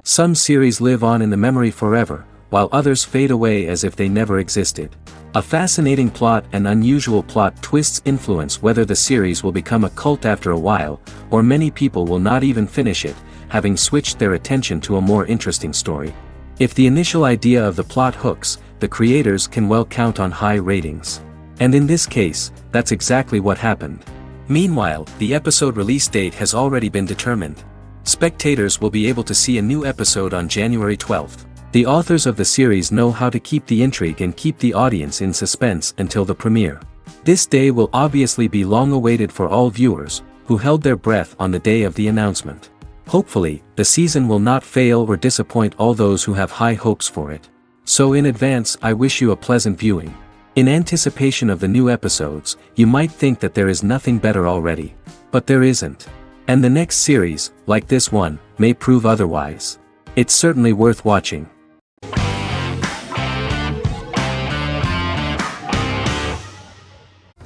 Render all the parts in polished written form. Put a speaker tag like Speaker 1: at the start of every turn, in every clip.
Speaker 1: Some series live on in the memory forever, while others fade away as if they never existed. A fascinating plot and unusual plot twists influence whether the series will become a cult after a while, or many people will not even finish it, having switched their attention to a more interesting story. If the initial idea of the plot hooks, the creators can well count on high ratings. And in this case, that's exactly what happened. Meanwhile, the episode release date has already been determined. Spectators will be able to see a new episode on January 12th. The authors of the series know how to keep the intrigue and keep the audience in suspense until the premiere. This day will obviously be long awaited for all viewers, who held their breath on the day of the announcement. Hopefully, the season will not fail or disappoint all those who have high hopes for it. So in advance, I wish you a pleasant viewing. In anticipation of the new episodes, you might think that there is nothing better already. But there isn't. And the next series, like this one, may prove otherwise. It's certainly worth watching.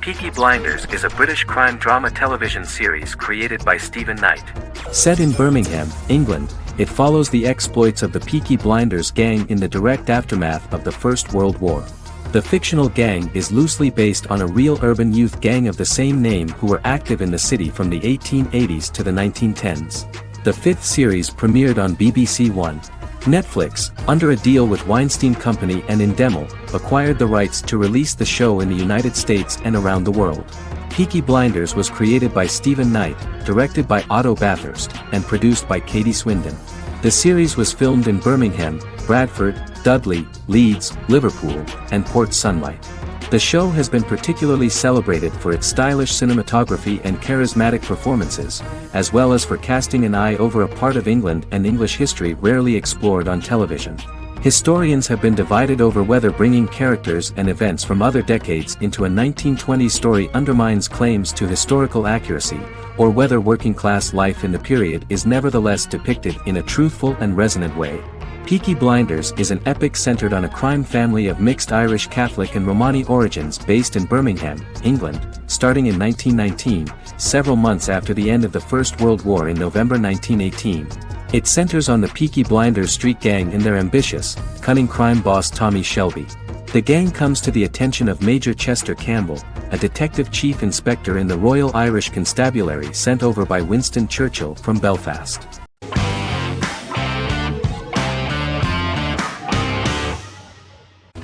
Speaker 1: Peaky Blinders is a British crime drama television series created by Stephen Knight. Set in Birmingham, England, it follows the exploits of the Peaky Blinders gang in the direct aftermath of the First World War. The fictional gang is loosely based on a real urban youth gang of the same name who were active in the city from the 1880s to the 1910s. The fifth series premiered on BBC One. Netflix, under a deal with Weinstein Company and Endemol, acquired the rights to release the show in the United States and around the world. Peaky Blinders was created by Stephen Knight, directed by Otto Bathurst, and produced by Katie Swindon. The series was filmed in Birmingham, Bradford, Dudley, Leeds, Liverpool, and Port Sunlight. The show has been particularly celebrated for its stylish cinematography and charismatic performances, as well as for casting an eye over a part of England and English history rarely explored on television. Historians have been divided over whether bringing characters and events from other decades into a 1920s story undermines claims to historical accuracy, or whether working-class life in the period is nevertheless depicted in a truthful and resonant way. Peaky Blinders is an epic centered on a crime family of mixed Irish Catholic and Romani origins based in Birmingham, England, starting in 1919, several months after the end of the First World War in November 1918. It centers on the Peaky Blinders street gang and their ambitious, cunning crime boss Tommy Shelby. The gang comes to the attention of Major Chester Campbell, a detective chief inspector in the Royal Irish Constabulary sent over by Winston Churchill from Belfast.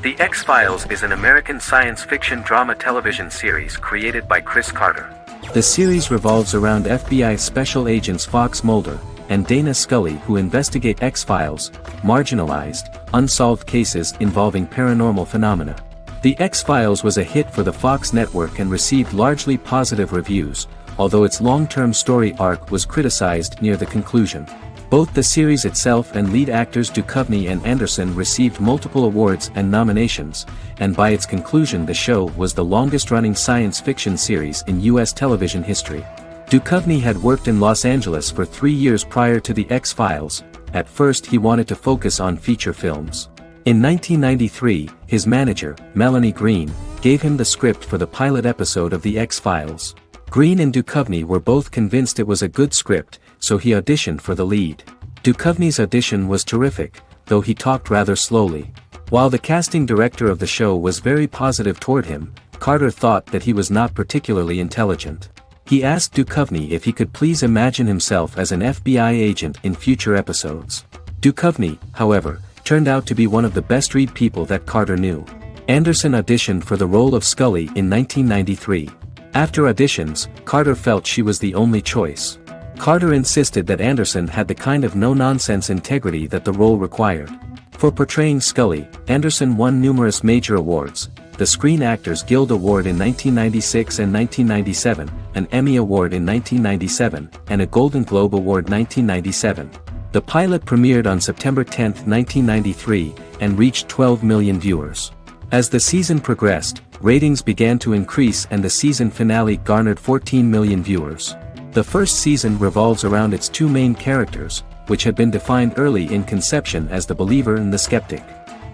Speaker 1: The X-Files is an American science fiction drama television series created by Chris Carter. The series revolves around FBI Special Agents Fox Mulder and Dana Scully who investigate X-Files, marginalized, unsolved cases involving paranormal phenomena. The X-Files was a hit for the Fox network and received largely positive reviews, although its long-term story arc was criticized near the conclusion. Both the series itself and lead actors Duchovny and Anderson received multiple awards and nominations, and by its conclusion the show was the longest-running science fiction series in U.S. television history. Duchovny had worked in Los Angeles for 3 years prior to The X-Files. At first he wanted to focus on feature films. In 1993, his manager, Melanie Green, gave him the script for the pilot episode of The X-Files. Green and Duchovny were both convinced it was a good script, so he auditioned for the lead. Duchovny's audition was terrific, though he talked rather slowly. While the casting director of the show was very positive toward him, Carter thought that he was not particularly intelligent. He asked Duchovny if he could please imagine himself as an FBI agent in future episodes. Duchovny, however, turned out to be one of the best-read people that Carter knew. Anderson auditioned for the role of Scully in 1993. After auditions, Carter felt she was the only choice. Carter insisted that Anderson had the kind of no-nonsense integrity that the role required. For portraying Scully, Anderson won numerous major awards, the Screen Actors Guild Award in 1996 and 1997, an Emmy Award in 1997, and a Golden Globe Award 1997. The pilot premiered on September 10, 1993, and reached 12 million viewers. As the season progressed, ratings began to increase and the season finale garnered 14 million viewers. The first season revolves around its two main characters, which had been defined early in conception as the believer and the skeptic.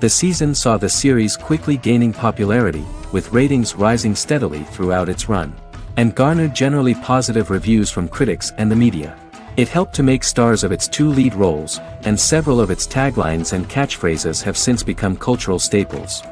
Speaker 1: The season saw the series quickly gaining popularity, with ratings rising steadily throughout its run, and garnered generally positive reviews from critics and the media. It helped to make stars of its two lead roles, and several of its taglines and catchphrases have since become cultural staples.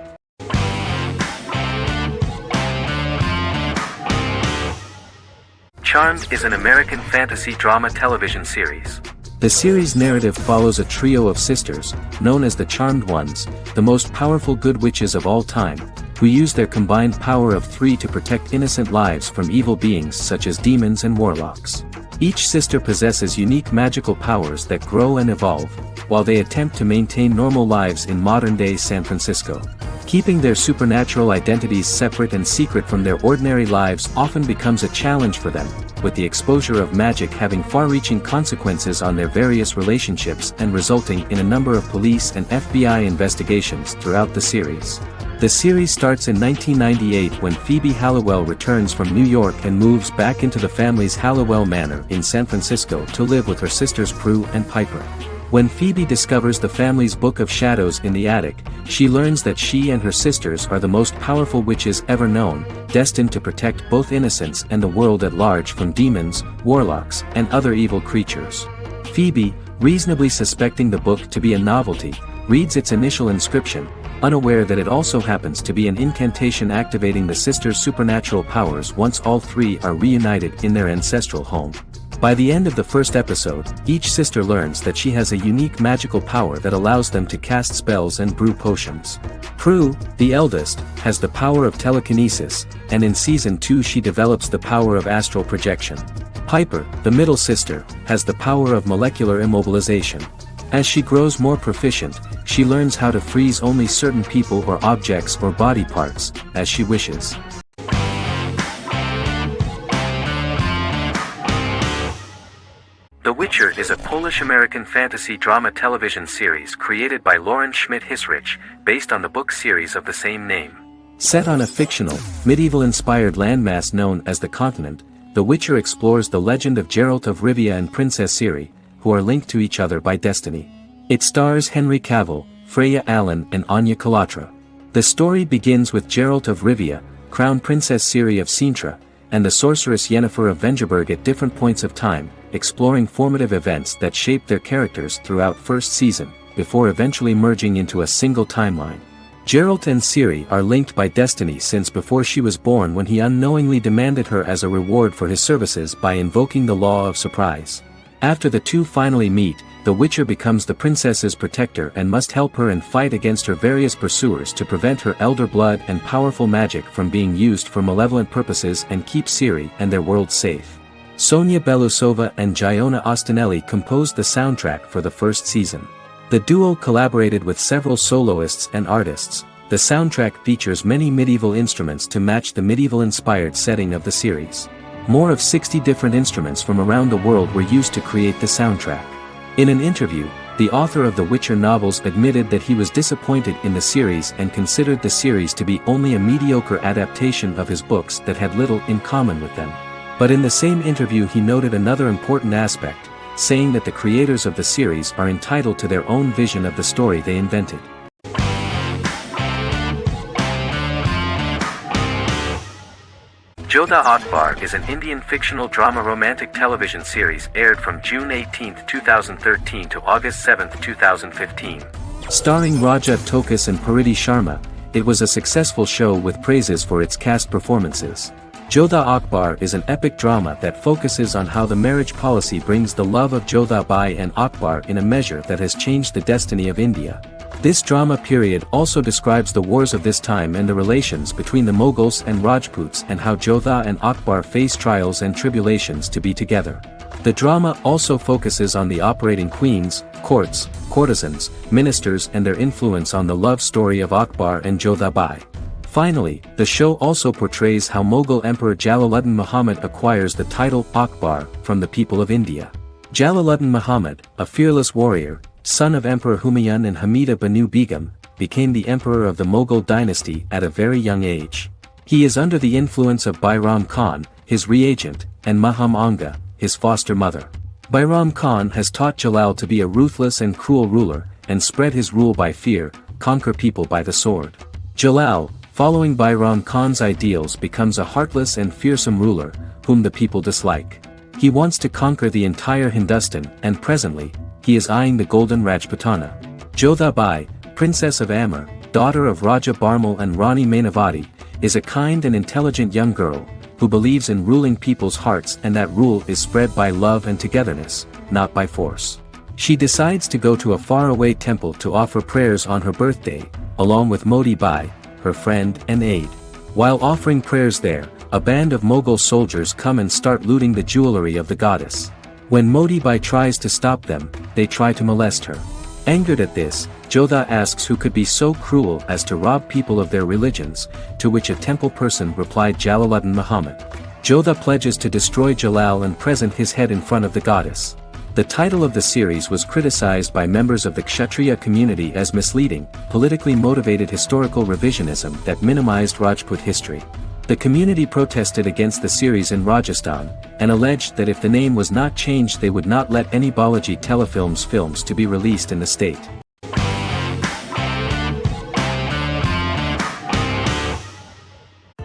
Speaker 1: Charmed is an American fantasy drama television series. The series' narrative follows a trio of sisters, known as the Charmed Ones, the most powerful good witches of all time, who use their combined power of three to protect innocent lives from evil beings such as demons and warlocks. Each sister possesses unique magical powers that grow and evolve, while they attempt to maintain normal lives in modern-day San Francisco. Keeping their supernatural identities separate and secret from their ordinary lives often becomes a challenge for them, with the exposure of magic having far-reaching consequences on their various relationships and resulting in a number of police and FBI investigations throughout the series. The series starts in 1998 when Phoebe Halliwell returns from New York and moves back into the family's Halliwell Manor in San Francisco to live with her sisters Prue and Piper. When Phoebe discovers the family's Book of Shadows in the attic, she learns that she and her sisters are the most powerful witches ever known, destined to protect both innocents and the world at large from demons, warlocks, and other evil creatures. Phoebe, reasonably suspecting the book to be a novelty, reads its initial inscription, unaware that it also happens to be an incantation activating the sisters' supernatural powers once all three are reunited in their ancestral home. By the end of the first episode, each sister learns that she has a unique magical power that allows them to cast spells and brew potions. Prue, the eldest, has the power of telekinesis, and in Season 2 she develops the power of astral projection. Piper, the middle sister, has the power of molecular immobilization. As she grows more proficient, she learns how to freeze only certain people or objects or body parts, as she wishes. The Witcher is a Polish-American fantasy drama television series created by Lauren Schmidt-Hissrich, based on the book series of the same name. Set on a fictional, medieval-inspired landmass known as the Continent, The Witcher explores the legend of Geralt of Rivia and Princess Ciri, who are linked to each other by destiny. It stars Henry Cavill, Freya Allan and Anya Chalotra. The story begins with Geralt of Rivia, crowned Princess Ciri of Sintra, and the sorceress Yennefer of Vengerberg at different points of time, exploring formative events that shaped their characters throughout first season, before eventually merging into a single timeline. Geralt and Ciri are linked by destiny since before she was born when he unknowingly demanded her as a reward for his services by invoking the law of surprise. After the two finally meet, the Witcher becomes the princess's protector and must help her and fight against her various pursuers to prevent her elder blood and powerful magic from being used for malevolent purposes and keep Ciri and their world safe. Sonia Belousova and Giona Ostinelli composed the soundtrack for the first season. The duo collaborated with several soloists and artists. The soundtrack features many medieval instruments to match the medieval-inspired setting of the series. More of 60 different instruments from around the world were used to create the soundtrack. In an interview, the author of the Witcher novels admitted that he was disappointed in the series and considered the series to be only a mediocre adaptation of his books that had little in common with them. But in the same interview he noted another important aspect, saying that the creators of the series are entitled to their own vision of the story they invented. Jodha Akbar is an Indian fictional drama romantic television series aired from June 18, 2013 to August 7, 2015. Starring Raja Tokas and Pariti Sharma, it was a successful show with praises for its cast performances. Jodha Akbar is an epic drama that focuses on how the marriage policy brings the love of Jodha Bai and Akbar in a measure that has changed the destiny of India. This drama period also describes the wars of this time and the relations between the Mughals and Rajputs and how Jodha and Akbar face trials and tribulations to be together. The drama also focuses on the operating queens, courts, courtesans, ministers and their influence on the love story of Akbar and Jodha Bai. Finally, the show also portrays how Mughal Emperor Jalaluddin Muhammad acquires the title Akbar from the people of India. Jalaluddin Muhammad, a fearless warrior, son of Emperor Humayun and Hamida Banu Begum, became the emperor of the Mughal dynasty at a very young age. He is under the influence of Bairam Khan, his reagent, and Maham Anga, his foster mother. Bairam Khan has taught Jalal to be a ruthless and cruel ruler, and spread his rule by fear, conquer people by the sword. Jalal, following Bairam Khan's ideals, becomes a heartless and fearsome ruler, whom the people dislike. He wants to conquer the entire Hindustan, and presently, he is eyeing the golden Rajputana. Jodha Bai, Princess of Amber, daughter of Raja Barmal and Rani Mainavati, is a kind and intelligent young girl, who believes in ruling people's hearts and that rule is spread by love and togetherness, not by force. She decides to go to a faraway temple to offer prayers on her birthday, along with Modi Bai, her friend and aide. While offering prayers there, a band of Mughal soldiers come and start looting the jewelry of the goddess. When Modi Bai tries to stop them, they try to molest her. Angered at this, Jodha asks who could be so cruel as to rob people of their religions, to which a temple person replied Jalaluddin Muhammad. Jodha pledges to destroy Jalal and present his head in front of the goddess. The title of the series was criticized by members of the Kshatriya community as misleading, politically motivated historical revisionism that minimized Rajput history. The community protested against the series in Rajasthan, and alleged that if the name was not changed they would not let any Balaji Telefilms films to be released in the state.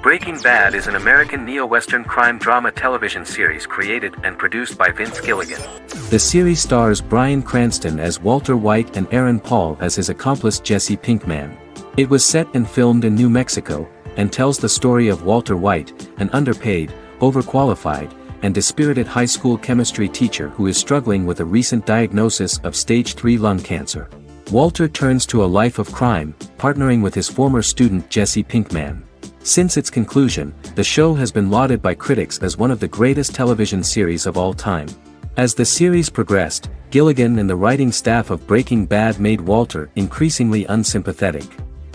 Speaker 1: Breaking Bad is an American neo-Western crime drama television series created and produced by Vince Gilligan. The series stars Bryan Cranston as Walter White and Aaron Paul as his accomplice Jesse Pinkman. It was set and filmed in New Mexico, and tells the story of Walter White, an underpaid, overqualified, and dispirited high school chemistry teacher who is struggling with a recent diagnosis of stage 3 lung cancer. Walter turns to a life of crime, partnering with his former student Jesse Pinkman. Since its conclusion, the show has been lauded by critics as one of the greatest television series of all time. As the series progressed, Gilligan and the writing staff of Breaking Bad made Walter increasingly unsympathetic.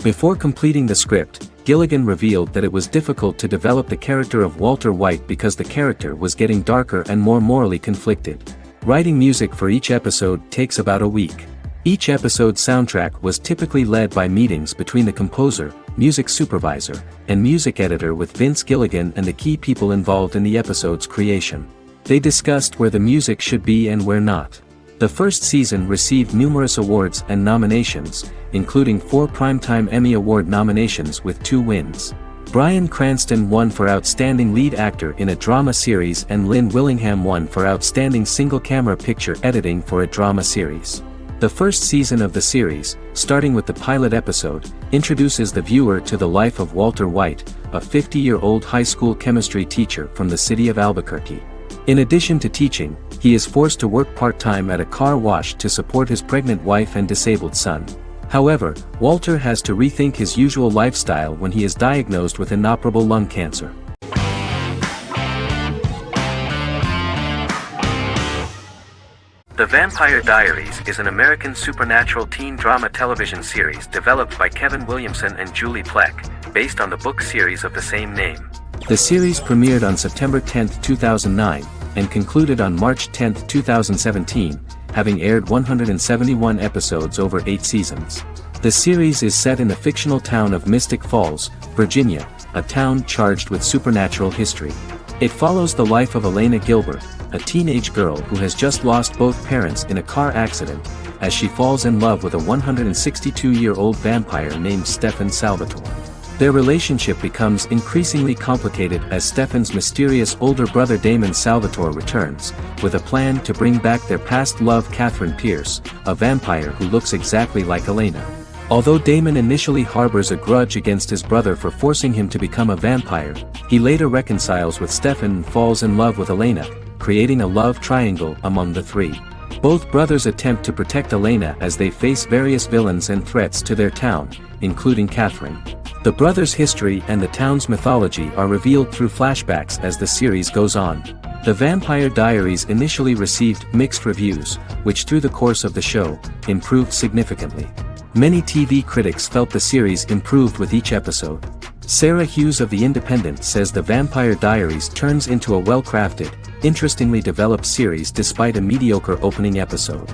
Speaker 1: Before completing the script, Gilligan revealed that it was difficult to develop the character of Walter White because the character was getting darker and more morally conflicted. Writing music for each episode takes about a week. Each episode's soundtrack was typically led by meetings between the composer, music supervisor, and music editor with Vince Gilligan and the key people involved in the episode's creation. They discussed where the music should be and where not. The first season received numerous awards and nominations, including 4 Primetime Emmy Award nominations with 2 wins. Bryan Cranston won for Outstanding Lead Actor in a Drama Series and Lynn Willingham won for Outstanding Single-Camera Picture Editing for a Drama Series. The first season of the series, starting with the pilot episode, introduces the viewer to the life of Walter White, a 50-year-old high school chemistry teacher from the city of Albuquerque. In addition to teaching, he is forced to work part-time at a car wash to support his pregnant wife and disabled son. However, Walter has to rethink his usual lifestyle when he is diagnosed with inoperable lung cancer. The Vampire Diaries is an American supernatural teen drama television series developed by Kevin Williamson and Julie Plec, based on the book series of the same name. The series premiered on September 10, 2009, and concluded on March 10, 2017, having aired 171 episodes over 8 seasons. The series is set in the fictional town of Mystic Falls, Virginia, a town charged with supernatural history. It follows the life of Elena Gilbert, a teenage girl who has just lost both parents in a car accident, as she falls in love with a 162-year-old vampire named Stefan Salvatore. Their relationship becomes increasingly complicated as Stefan's mysterious older brother Damon Salvatore returns, with a plan to bring back their past love Catherine Pierce, a vampire who looks exactly like Elena. Although Damon initially harbors a grudge against his brother for forcing him to become a vampire, he later reconciles with Stefan and falls in love with Elena, creating a love triangle among the three. Both brothers attempt to protect Elena as they face various villains and threats to their town, including Catherine. The brothers' history and the town's mythology are revealed through flashbacks as the series goes on. The Vampire Diaries initially received mixed reviews, which through the course of the show, improved significantly. Many TV critics felt the series improved with each episode. Sarah Hughes of The Independent says The Vampire Diaries turns into a well-crafted, interestingly developed series despite a mediocre opening episode.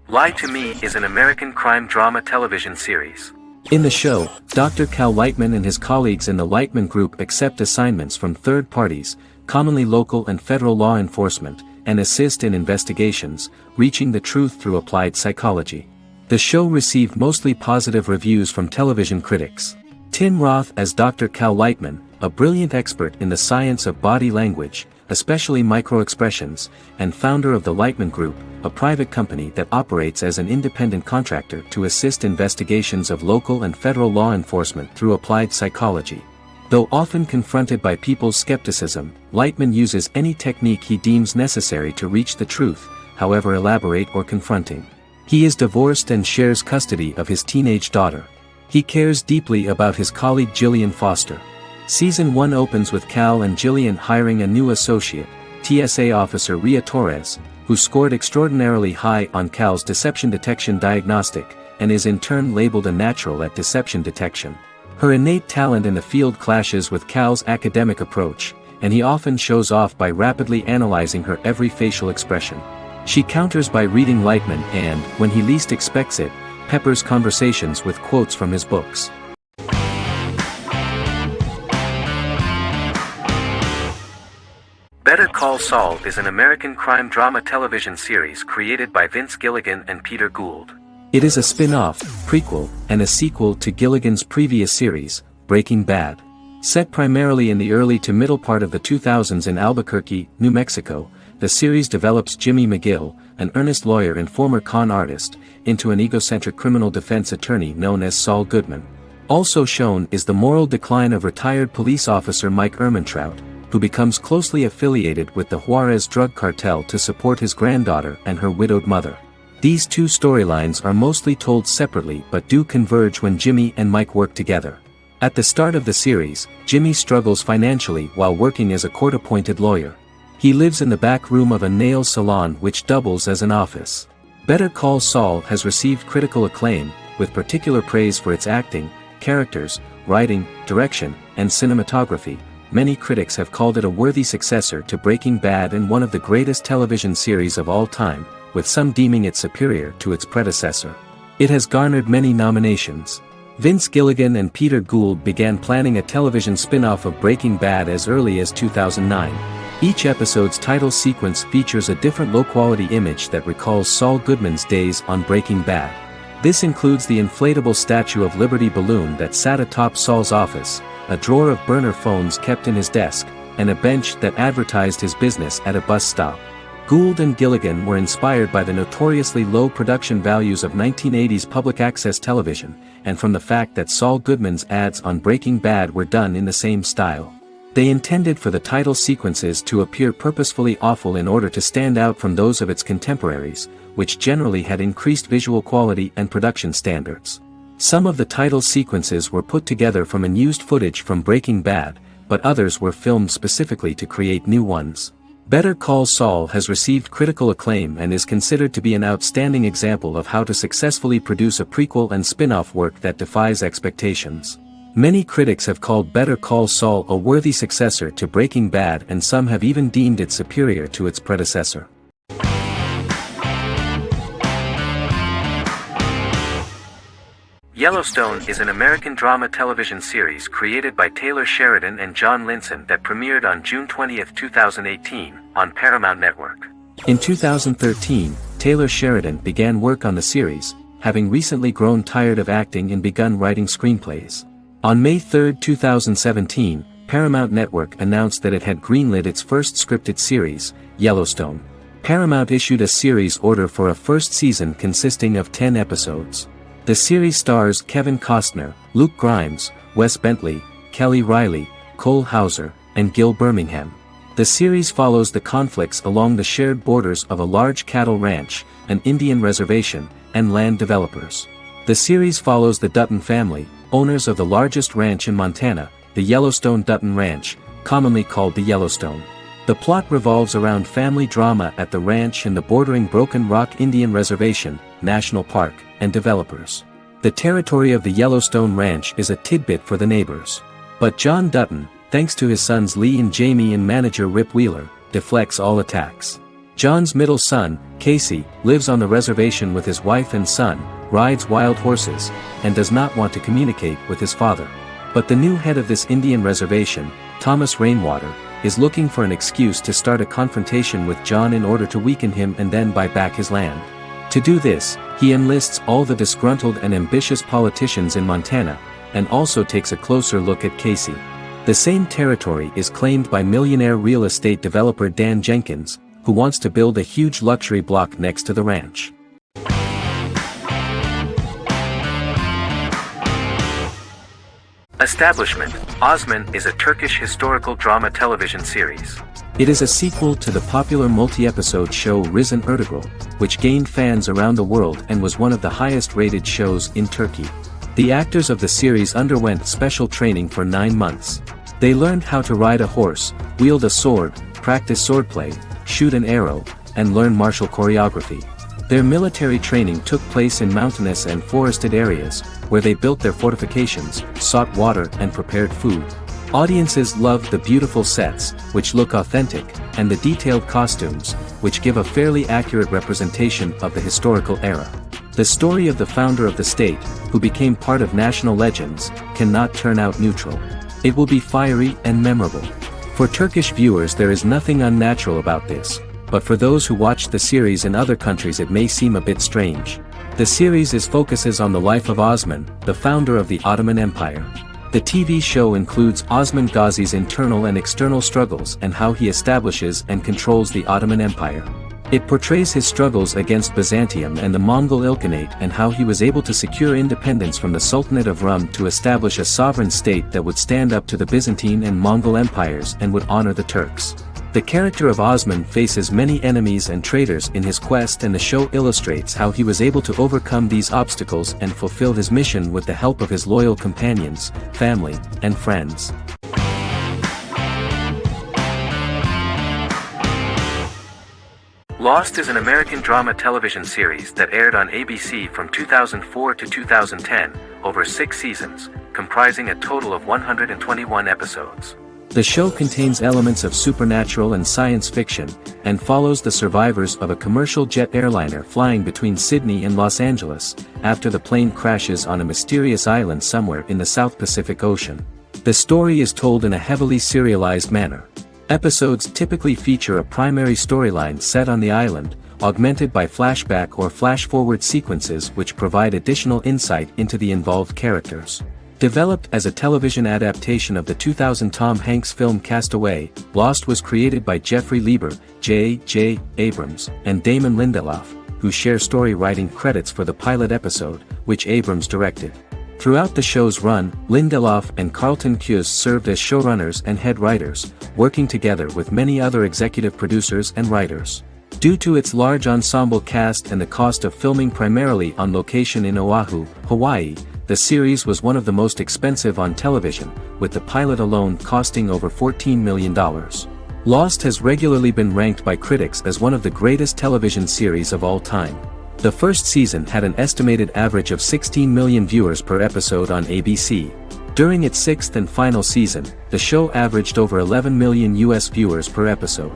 Speaker 1: Lie to Me is an American crime drama television series. In the show, Dr. Cal Lightman and his colleagues in the Lightman Group accept assignments from third parties, commonly local and federal law enforcement, and assist in investigations, reaching the truth through applied psychology. The show received mostly positive reviews from television critics. Tim Roth as Dr. Cal Lightman, a brilliant expert in the science of body language, especially microexpressions, and founder of the Lightman Group, a private company that operates as an independent contractor to assist investigations of local and federal law enforcement through applied psychology. Though often confronted by people's skepticism, Lightman uses any technique he deems necessary to reach the truth, however elaborate or confronting. He is divorced and shares custody of his teenage daughter. He cares deeply about his colleague Gillian Foster. Season 1 opens with Cal and Gillian hiring a new associate, TSA officer Rhea Torres, who scored extraordinarily high on Cal's deception detection diagnostic, and is in turn labeled a natural at deception detection. Her innate talent in the field clashes with Cal's academic approach, and he often shows off by rapidly analyzing her every facial expression. She counters by reading Lightman and, when he least expects it, peppers conversations with quotes from his books. Better Call Saul is an American crime drama television series created by Vince Gilligan and Peter Gould. It is a spin-off, prequel, and a sequel to Gilligan's previous series, Breaking Bad. Set primarily in the early to middle part of the 2000s in Albuquerque, New Mexico, the series develops Jimmy McGill, an earnest lawyer and former con artist, into an egocentric criminal defense attorney known as Saul Goodman. Also shown is the moral decline of retired police officer Mike Ehrmantraut, who becomes closely affiliated with the Juarez drug cartel to support his granddaughter and her widowed mother. These two storylines are mostly told separately but do converge when Jimmy and Mike work together. At the start of the series, Jimmy struggles financially while working as a court-appointed lawyer. He lives in the back room of a nail salon which doubles as an office. Better Call Saul has received critical acclaim, with particular praise for its acting, characters, writing, direction, and cinematography. Many critics have called it a worthy successor to Breaking Bad and one of the greatest television series of all time, with some deeming it superior to its predecessor. It has garnered many nominations. Vince Gilligan and Peter Gould began planning a television spin-off of Breaking Bad as early as 2009. Each episode's title sequence features a different low-quality image that recalls Saul Goodman's days on Breaking Bad. This includes the inflatable Statue of Liberty balloon that sat atop Saul's office, a drawer of burner phones kept in his desk, and a bench that advertised his business at a bus stop. Gould and Gilligan were inspired by the notoriously low production values of 1980s public access television, and from the fact that Saul Goodman's ads on Breaking Bad were done in the same style. They intended for the title sequences to appear purposefully awful in order to stand out from those of its contemporaries, which generally had increased visual quality and production standards. Some of the title sequences were put together from unused footage from Breaking Bad, but others were filmed specifically to create new ones. Better Call Saul has received critical acclaim and is considered to be an outstanding example of how to successfully produce a prequel and spin-off work that defies expectations. Many critics have called Better Call Saul a worthy successor to Breaking Bad, and some have even deemed it superior to its predecessor. Yellowstone is an American drama television series created by Taylor Sheridan and John Linson that premiered on June 20, 2018, on Paramount Network. In 2013, Taylor Sheridan began work on the series, having recently grown tired of acting and begun writing screenplays. On May 3, 2017, Paramount Network announced that it had greenlit its first scripted series, Yellowstone. Paramount issued a series order for a first season consisting of 10 episodes. The series stars Kevin Costner, Luke Grimes, Wes Bentley, Kelly Riley, Cole Hauser, and Gil Birmingham. The series follows the conflicts along the shared borders of a large cattle ranch, an Indian reservation, and land developers. The series follows the Dutton family, owners of the largest ranch in Montana, the Yellowstone Dutton Ranch, commonly called the Yellowstone. The plot revolves around family drama at the ranch and the bordering Broken Rock Indian Reservation, National Park, and developers. The territory of the Yellowstone Ranch is a tidbit for the neighbors. But John Dutton, thanks to his sons Lee and Jamie and manager Rip Wheeler, deflects all attacks. John's middle son, Casey, lives on the reservation with his wife and son, rides wild horses, and does not want to communicate with his father. But the new head of this Indian reservation, Thomas Rainwater, is looking for an excuse to start a confrontation with John in order to weaken him and then buy back his land. To do this, he enlists all the disgruntled and ambitious politicians in Montana, and also takes a closer look at Casey. The same territory is claimed by millionaire real estate developer Dan Jenkins, who wants to build a huge luxury block next to the ranch. Establishment: Osman is a Turkish historical drama television series. It is a sequel to the popular multi-episode show Risen Ertugrul, which gained fans around the world and was one of the highest-rated shows in Turkey. The actors of the series underwent special training for 9 months. They learned how to ride a horse, wield a sword, practice swordplay, shoot an arrow, and learn martial choreography. Their military training took place in mountainous and forested areas, where they built their fortifications, sought water and prepared food. Audiences loved the beautiful sets, which look authentic, and the detailed costumes, which give a fairly accurate representation of the historical era. The story of the founder of the state, who became part of national legends, cannot turn out neutral. It will be fiery and memorable. For Turkish viewers there is nothing unnatural about this, but for those who watch the series in other countries it may seem a bit strange. The series focuses on the life of Osman, the founder of the Ottoman Empire. The TV show includes Osman Ghazi's internal and external struggles and how he establishes and controls the Ottoman Empire. It portrays his struggles against Byzantium and the Mongol Ilkhanate and how he was able to secure independence from the Sultanate of Rum to establish a sovereign state that would stand up to the Byzantine and Mongol empires and would honor the Turks. The character of Osman faces many enemies and traitors in his quest, and the show illustrates how he was able to overcome these obstacles and fulfill his mission with the help of his loyal companions, family, and friends. Lost is an American drama television series that aired on ABC from 2004 to 2010, over 6 seasons, comprising a total of 121 episodes. The show contains elements of supernatural and science fiction, and follows the survivors of a commercial jet airliner flying between Sydney and Los Angeles, after the plane crashes on a mysterious island somewhere in the South Pacific Ocean. The story is told in a heavily serialized manner. Episodes typically feature a primary storyline set on the island, augmented by flashback or flash-forward sequences which provide additional insight into the involved characters. Developed as a television adaptation of the 2000 Tom Hanks film Castaway, Lost was created by Jeffrey Lieber, J.J. Abrams, and Damon Lindelof, who share story writing credits for the pilot episode, which Abrams directed. Throughout the show's run, Lindelof and Carlton Cuse served as showrunners and head writers, working together with many other executive producers and writers. Due to its large ensemble cast and the cost of filming primarily on location in Oahu, Hawaii, the series was one of the most expensive on television, with the pilot alone costing over $14 million. Lost has regularly been ranked by critics as one of the greatest television series of all time. The first season had an estimated average of 16 million viewers per episode on ABC. During its 6th and final season, the show averaged over 11 million US viewers per episode.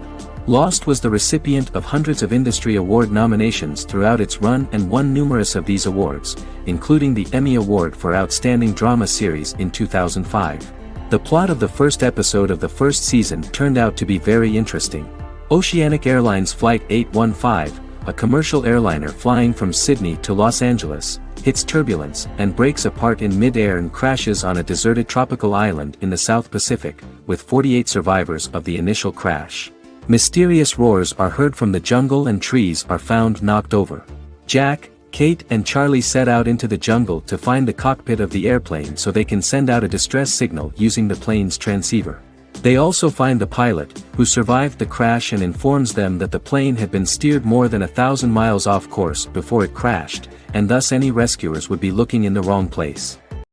Speaker 1: Lost was the recipient of hundreds of industry award nominations throughout its run and won numerous of these awards, including the Emmy Award for Outstanding Drama Series in 2005. The plot of the first episode of the first season turned out to be very interesting. Oceanic Airlines Flight 815, a commercial airliner flying from Sydney to Los Angeles, hits turbulence and breaks apart in mid-air and crashes on a deserted tropical island in the South Pacific, with 48 survivors of the initial crash. Mysterious roars are heard from the jungle and trees are found knocked over. Jack, Kate and Charlie set out into the jungle to find the cockpit of the airplane so they can send out a distress signal using the plane's transceiver. They also find the pilot, who survived the crash, and informs them that the plane had been steered more than 1,000 miles off course before it crashed, and thus any rescuers would be looking in the wrong place.